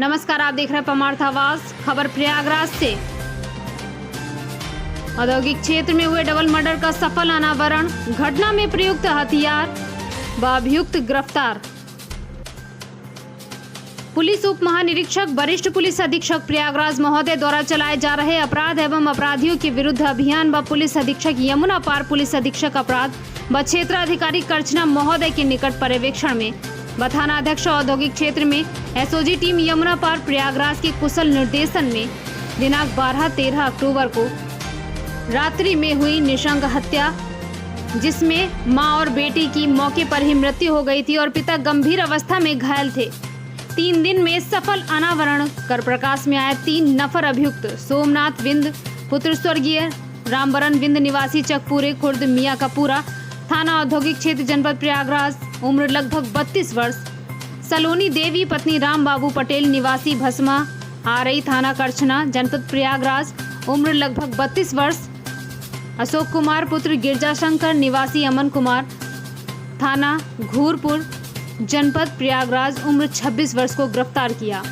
नमस्कार, आप देख रहे हैं परमार्थ आवाज। खबर प्रयागराज से। औद्योगिक क्षेत्र में हुए डबल मर्डर का सफल अनावरण। घटना में प्रयुक्त हथियार व अभियुक्त गिरफ्तार। पुलिस उप महानिरीक्षक वरिष्ठ पुलिस अधीक्षक प्रयागराज महोदय द्वारा चलाए जा रहे अपराध एवं अपराधियों के विरुद्ध अभियान व पुलिस अधीक्षक यमुना पार पुलिस अधीक्षक अपराध व क्षेत्राधिकारी कर्चना महोदय के निकट पर्यवेक्षण में व थाना अध्यक्ष औद्योगिक क्षेत्र में एसओजी टीम यमुना पार प्रयागराज के कुशल निर्देशन में दिनांक 12-13 अक्टूबर को रात्रि में हुई निशंक हत्या, जिसमें मां और बेटी की मौके पर ही मृत्यु हो गई थी और पिता गंभीर अवस्था में घायल थे। 3 दिन में सफल अनावरण कर प्रकाश में आए 3 नफर अभियुक्त सोमनाथ विंद पुत्र स्वर्गीय रामबरन विंद निवासी चकपुरे खुर्द मियां का पूरा थाना औद्योगिक क्षेत्र जनपद प्रयागराज, उम्र लगभग 32 वर्ष। सलोनी देवी पत्नी राम बाबू पटेल निवासी भस्मा आरई थाना करछना जनपद प्रयागराज, उम्र लगभग 32 वर्ष। अशोक कुमार पुत्र गिरजाशंकर निवासी अमन कुमार थाना घूरपुर जनपद प्रयागराज, उम्र 26 वर्ष को गिरफ्तार किया।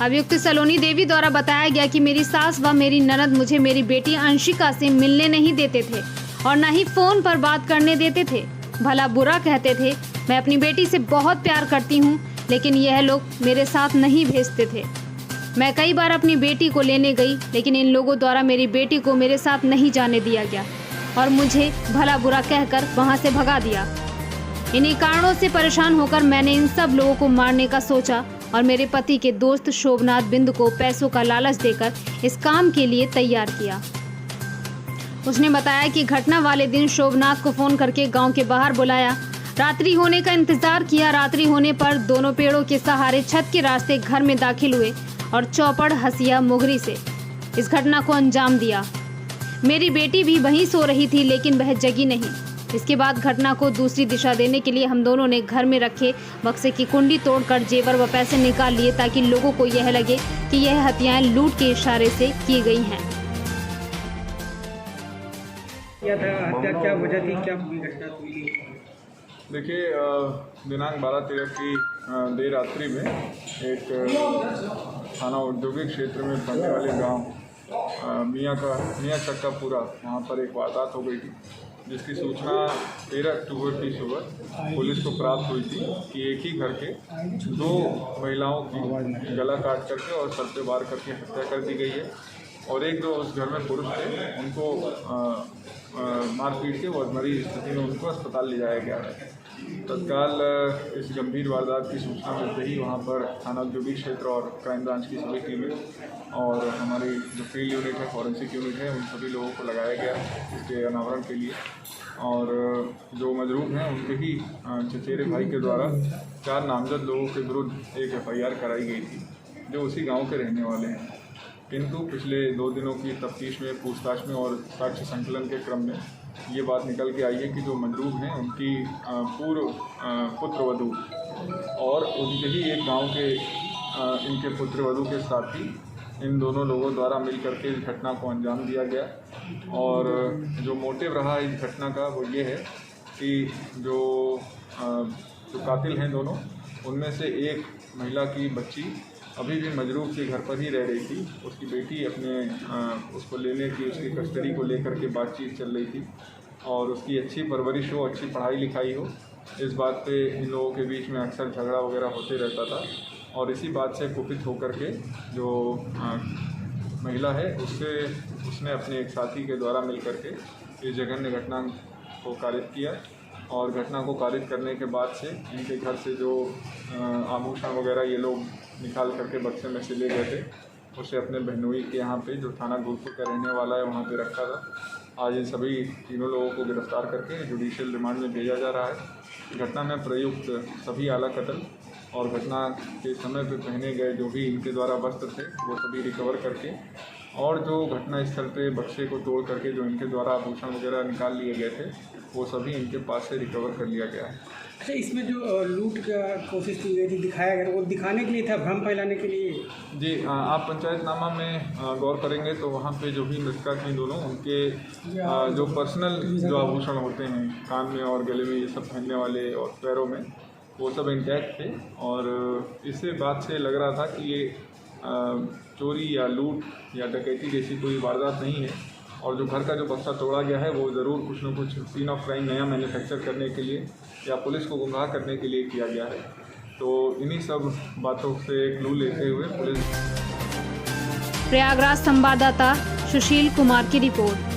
अभियुक्त सलोनी देवी द्वारा बताया गया कि मेरी सास व मेरी ननद मुझे मेरी बेटी अंशिका से मिलने नहीं देते थे और न ही फोन पर बात करने देते थे। भला बुरा कहते थे। मैं अपनी बेटी से बहुत प्यार करती हूँ, लेकिन यह लोग मेरे साथ नहीं भेजते थे। मैं कई बार अपनी बेटी को लेने गई, लेकिन इन लोगों द्वारा मेरी बेटी को मेरे साथ नहीं जाने दिया गया और मुझे भला बुरा कहकर वहाँ से भगा दिया। इन्हीं कारणों से परेशान होकर मैंने इन सब लोगों को मारने का सोचा और मेरे पति के दोस्त शोभनाथ बिंद को पैसों का लालच देकर इस काम के लिए तैयार किया। उसने बताया कि घटना वाले दिन शोभनाथ को फोन करके गांव के बाहर बुलाया, रात्रि होने का इंतजार किया। रात्रि होने पर दोनों पेड़ों के सहारे छत के रास्ते घर में दाखिल हुए और चौपड़ हसिया मुगरी से इस घटना को अंजाम दिया। मेरी बेटी भी वहीं सो रही थी, लेकिन वह जगी नहीं। इसके बाद घटना को दूसरी दिशा देने के लिए हम दोनों ने घर में रखे बक्से की कुंडी तोड़कर जेवर व पैसे निकाल लिए, ताकि लोगों को यह लगे कि यह हत्याएं लूट के इशारे से की गई हैं। हत्या क्या वजह थी, क्या घटना हुई? देखिए, दिनांक 12-13 की देर रात्रि में एक थाना औद्योगिक क्षेत्र में पड़ने वाले गांव मियां चक्कापुरा, वहाँ पर एक वारदात हो गई थी, जिसकी सूचना 13 अक्टूबर की सुबह पुलिस को प्राप्त हुई थी कि एक ही घर के 2 महिलाओं की गला काट करके और सर पे वार करके हत्या कर दी गई है और एक 2 उस घर में पुरुष थे, उनको मारपीट के और मरी स्थिति में उनको अस्पताल ले जाया गया है। तत्काल इस गंभीर वारदात की सूचना मिलते ही वहाँ पर थाना औद्योगिक क्षेत्र और क्राइम ब्रांच की सभी टीमें और हमारी जो फील्ड यूनिट है, फॉरेंसिक यूनिट है, उन सभी लोगों को लगाया गया इसके अनावरण के लिए। और जो मजरूम हैं उनके ही चचेरे भाई के द्वारा 4 नामजद लोगों के विरुद्ध एक FIR कराई गई थी, जो उसी गाँव के रहने वाले हैं। किंतु पिछले 2 दिनों की तफ्तीश में, पूछताछ में और साक्ष्य संकलन के क्रम में ये बात निकल के आई है कि जो मजरूम हैं उनकी पूर्व पुत्रवधू और उनके ही एक गांव के इनके पुत्रवधू के साथी, इन दोनों लोगों द्वारा मिलकर के इस घटना को अंजाम दिया गया। और जो मोटिव रहा इस घटना का वो ये है कि जो कातिल हैं दोनों, उनमें से एक महिला की बच्ची अभी भी मजरूम के घर पर ही रह रही थी। उसकी बेटी अपने उसको लेने की, उसकी कस्टडी को लेकर के बातचीत चल रही थी और उसकी अच्छी परवरिश हो, अच्छी पढ़ाई लिखाई हो, इस बात पे इन लोगों के बीच में अक्सर झगड़ा वगैरह होते रहता था। और इसी बात से कुपित होकर के जो महिला है उसने अपने एक साथी के द्वारा मिल करके इस जघन्य घटना को कारित किया। और घटना को कारित करने के बाद से इनके घर से जो आभूषण वगैरह ये लोग निकाल करके बक्से में से ले गए थे, उसे अपने बहनोई के यहाँ पे जो थाना घूरपुर का रहने वाला है वहाँ पे रखा था। आज इन सभी तीनों लोगों को गिरफ्तार करके जुडिशियल रिमांड में भेजा जा रहा है। घटना में प्रयुक्त सभी आला कत्ल और घटना के समय पे पहने गए जो भी इनके द्वारा वस्त्र थे वो सभी रिकवर करके, और जो घटना स्थल पे बक्से को तोड़ करके जो इनके द्वारा आभूषण वगैरह निकाल लिए गए थे वो सभी इनके पास से रिकवर कर लिया गया है। अच्छा, इसमें जो लूट का कोशिश की गई थी, दिखाया गया, वो दिखाने के लिए था, भ्रम फैलाने के लिए? जी, आप पंचायतनामा में गौर करेंगे तो वहाँ पे जो भी मृतका थी दोनों, उनके जो पर्सनल जो आभूषण होते हैं कान में और गले में, ये सब पहनने वाले और पैरों में, वो सब इंटैक्ट थे और इससे बात से लग रहा था कि ये चोरी या लूट या डकैती जैसी कोई वारदात नहीं है और जो घर का जो बक्सा तोड़ा गया है वो ज़रूर कुछ न कुछ सीन ऑफ क्राइम नया मैन्युफैक्चर करने के लिए या पुलिस को गुमराह करने के लिए किया गया है। तो इन्हीं सब बातों से क्लू लेते हुए पुलिस। प्रयागराज संवाददाता सुशील कुमार की रिपोर्ट।